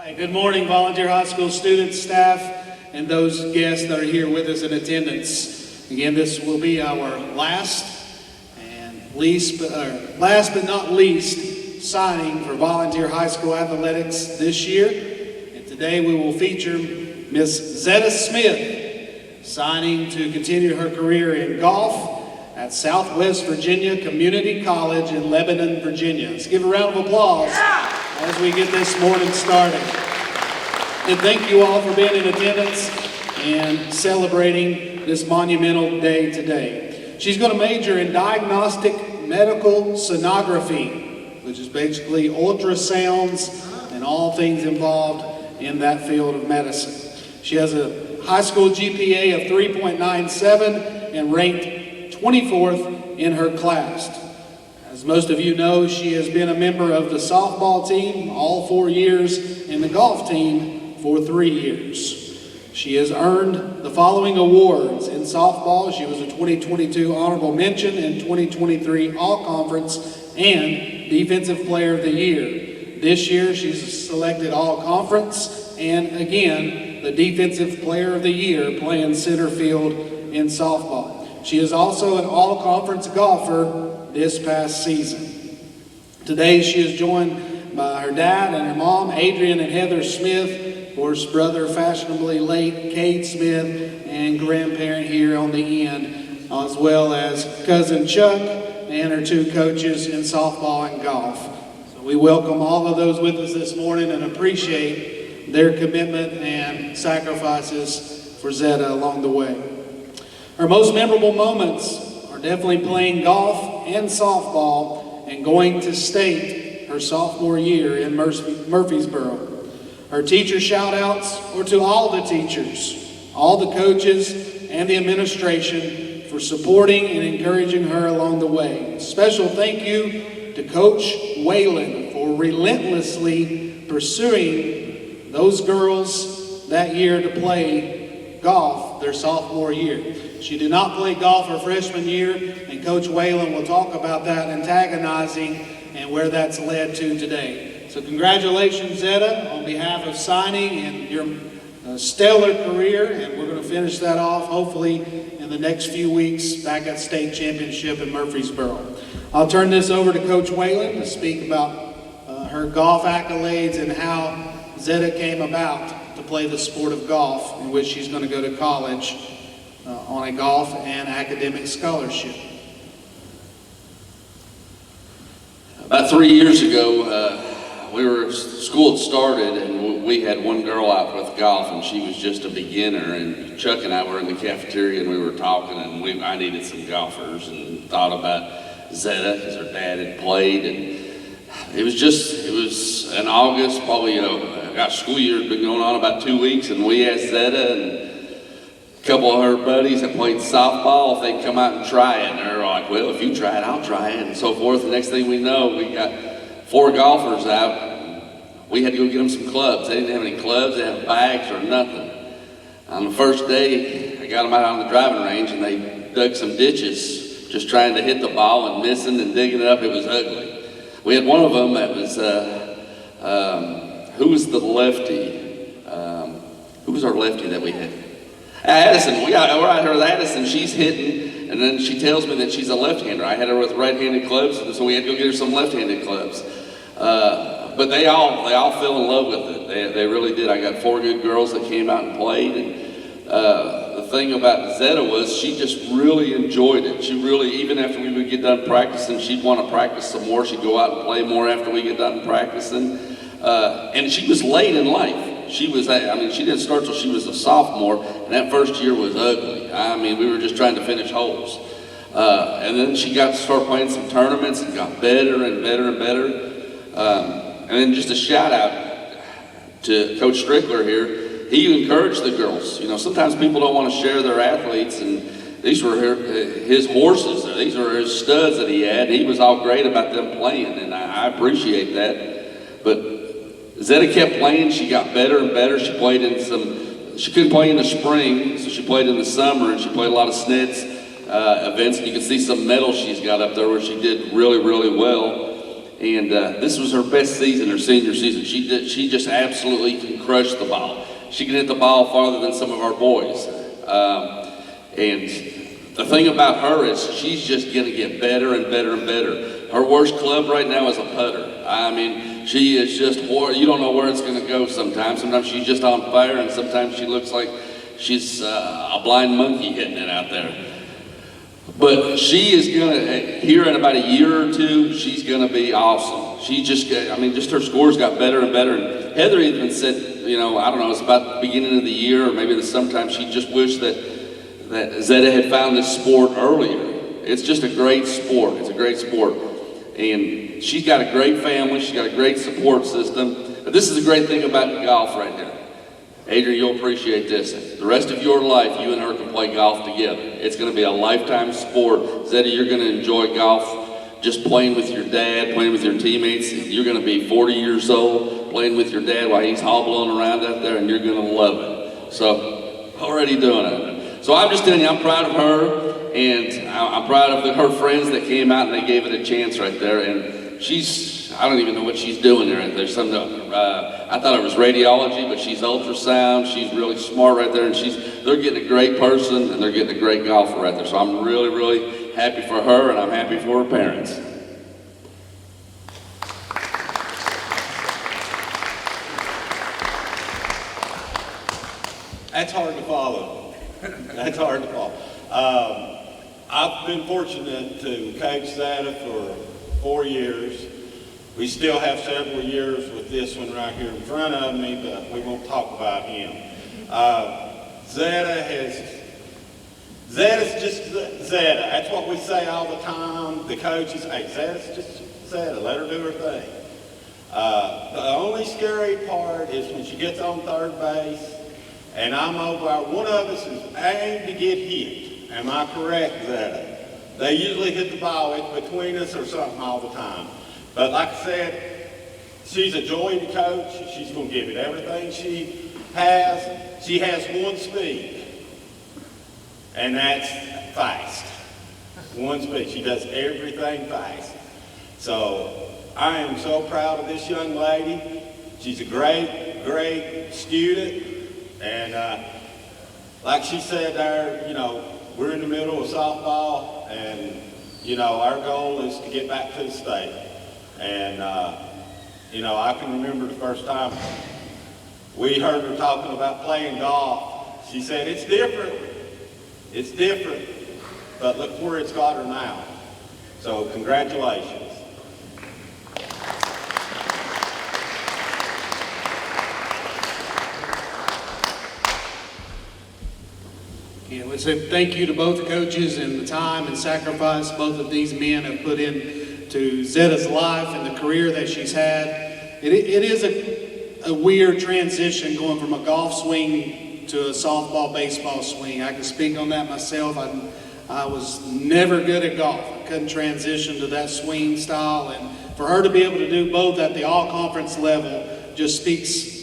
Hi, good morning, Volunteer High School students, staff, and those guests that are here with us in attendance. Again, this will be our last but not least signing for Volunteer High School athletics this year. And today we will feature Miss Zetta Smith, signing to continue her career in golf at Southwest Virginia Community College in Lebanon, Virginia. Let's give a round of applause as we get this morning started. And thank you all for being in attendance and celebrating this monumental day today. She's going to major in diagnostic medical sonography, which is basically ultrasounds and all things involved in that field of medicine. She has a high school GPA of 3.97 and ranked 24th in her class. As most of you know, she has been a member of the softball team all 4 years and the golf team for 3 years. She has earned the following awards. In softball, she was a 2022 Honorable Mention and 2023 All-Conference and Defensive Player of the Year. This year, she's selected All-Conference and, again, the Defensive Player of the Year playing center field in softball. She is also an all-conference golfer this past season. Today she is joined by her dad and her mom, Adrian and Heather Smith, of course, brother fashionably late, Cade Smith, and grandparent here on the end, as well as cousin Chuck and her two coaches in softball and golf. So we welcome all of those with us this morning and appreciate their commitment and sacrifices for Zetta along the way. Her most memorable moments are definitely playing golf and softball and going to state her sophomore year in Murfreesboro. Her teacher shout-outs are to all the teachers, all the coaches, and the administration for supporting and encouraging her along the way. Special thank you to Coach Whalen for relentlessly pursuing those girls that year to play golf their sophomore year. She did not play golf her freshman year, and Coach Whalen will talk about that antagonizing and where that's led to today. So congratulations, Zetta, on behalf of signing and your stellar career, and we're going to finish that off hopefully in the next few weeks back at state championship in Murfreesboro. I'll turn this over to Coach Whalen to speak about her golf accolades and how Zetta came about to play the sport of golf, in which she's going to go to college on a golf and academic scholarship. About 3 years ago, school had started and we had one girl out with golf and she was just a beginner, and Chuck and I were in the cafeteria and we were talking and I needed some golfers and thought about Zetta because her dad had played, and it was in August, probably, school year had been going on about 2 weeks, and we asked Zetta and a couple of her buddies that played softball if they'd come out and try it, and they're like, well, if you try it, I'll try it, and so forth. The next thing we know, we got 4 golfers out. We had to go get them some clubs. They didn't have any clubs, they didn't have bags or nothing. On the first day, I got them out on the driving range and they dug some ditches, just trying to hit the ball and missing and digging it up. It was ugly. We had one of them that was, who was the lefty? Who was our lefty that we had? Addison. We're out here with Addison. She's hitting, and then she tells me that she's a left-hander. I had her with right-handed clubs, so we had to go get her some left-handed clubs. But they all fell in love with it. They really did. I got 4 good girls that came out and played, and the thing about Zetta was she just really enjoyed it. She really, even after we would get done practicing, she'd want to practice some more. She'd go out and play more after we get done practicing. And she was late in life. She didn't start till she was a sophomore, and that first year was ugly. We were just trying to finish holes. And then she got to start playing some tournaments and got better and better and better. And then just a shout out to Coach Strickler here. He encouraged the girls. Sometimes people don't want to share their athletes, and these were his horses. These were his studs that he had. He was all great about them playing, and I appreciate that. But Zetta kept playing. She got better and better. She couldn't play in the spring, so she played in the summer, and she played a lot of SNITS events. And you can see some medals she's got up there where she did really, really well. And this was her best season, her senior season. She just absolutely can crush the ball. She can hit the ball farther than some of our boys. And the thing about her is she's just going to get better and better and better. Her worst club right now is a putter. I mean, she is just, you don't know where it's going to go sometimes. Sometimes she's just on fire, and sometimes she looks like she's a blind monkey hitting it out there. But she is going to, here in about a year or two, she's going to be awesome. She just, just her scores got better and better. And Heather even said, I don't know, it's about the beginning of the year or maybe sometime she just wished that Zetta had found this sport earlier. It's just a great sport. It's a great sport. And she's got a great family. She's got a great support system. But this is the great thing about golf right here. Adrian, you'll appreciate this. The rest of your life, you and her can play golf together. It's going to be a lifetime sport. Zetta, you're going to enjoy golf just playing with your dad, playing with your teammates. You're going to be 40 years old playing with your dad while he's hobbling around out there, and you're going to love it. So, already doing it. So I'm just telling you, I'm proud of her, and I'm proud of her friends that came out and they gave it a chance right there. And I don't even know what she's doing there. There's something, I thought it was radiology, but she's ultrasound. She's really smart right there, and they're getting a great person, and they're getting a great golfer right there. So I'm really, really happy for her, and I'm happy for her parents. That's hard to follow. That's hard to follow. I've been fortunate to coach Zetta for 4 years. We still have several years with this one right here in front of me, but we won't talk about him. Zetta's just Zetta. That's what we say all the time. The coaches, hey, Zetta's just Zetta. Let her do her thing. The only scary part is when she gets on third base and I'm over, one of us is aimed to get hit. Am I correct, Zetta? They usually hit the ball. It's between us or something all the time. But like I said, she's a joy to coach. She's going to give it everything she has. She has one speed, and that's fast. One speed. She does everything fast. So I am so proud of this young lady. She's a great, great student. And like she said there, we're in the middle of softball, and, our goal is to get back to the state. And, I can remember the first time we heard her talking about playing golf. She said, it's different, but look where it's got her now. So congratulations. Yeah, we say thank you to both coaches and the time and sacrifice both of these men have put into Zetta's life and the career that she's had. It is a weird transition going from a golf swing to a softball, baseball swing. I can speak on that myself. I was never good at golf. I couldn't transition to that swing style. And for her to be able to do both at the all-conference level just speaks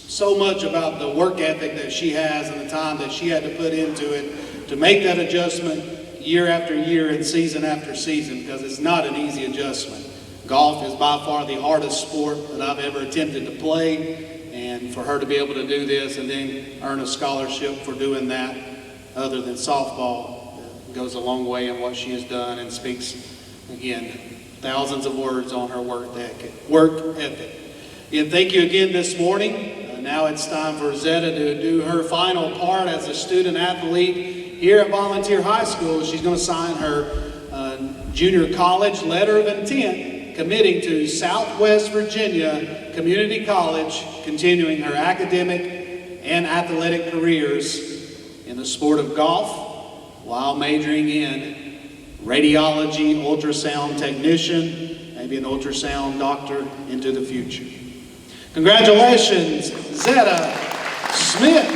so much about the work ethic that she has and the time that she had to put into it to make that adjustment year after year and season after season, because it's not an easy adjustment. Golf is by far the hardest sport that I've ever attempted to play, and for her to be able to do this and then earn a scholarship for doing that other than softball goes a long way in what she has done and speaks, again, thousands of words on her work ethic. Again, thank you again this morning. Now it's time for Zetta to do her final part as a student athlete here at Volunteer High School. She's going to sign her junior college letter of intent, committing to Southwest Virginia Community College, continuing her academic and athletic careers in the sport of golf while majoring in radiology, ultrasound technician, maybe an ultrasound doctor into the future. Congratulations, Zetta Smith.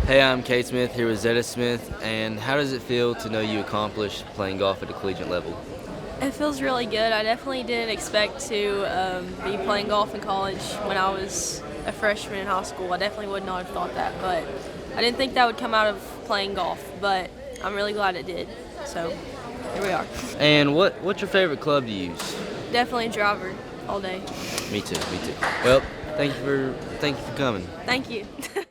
Hey, I'm Kate Smith here with Zetta Smith, and how does it feel to know you accomplished playing golf at the collegiate level? It feels really good. I definitely didn't expect to be playing golf in college when I was a freshman in high school. I definitely would not have thought that, but I didn't think that would come out of playing golf, but I'm really glad it did. So here we are. And what's your favorite club to use? Definitely a driver all day. Me too. Well, thank you for coming. Thank you.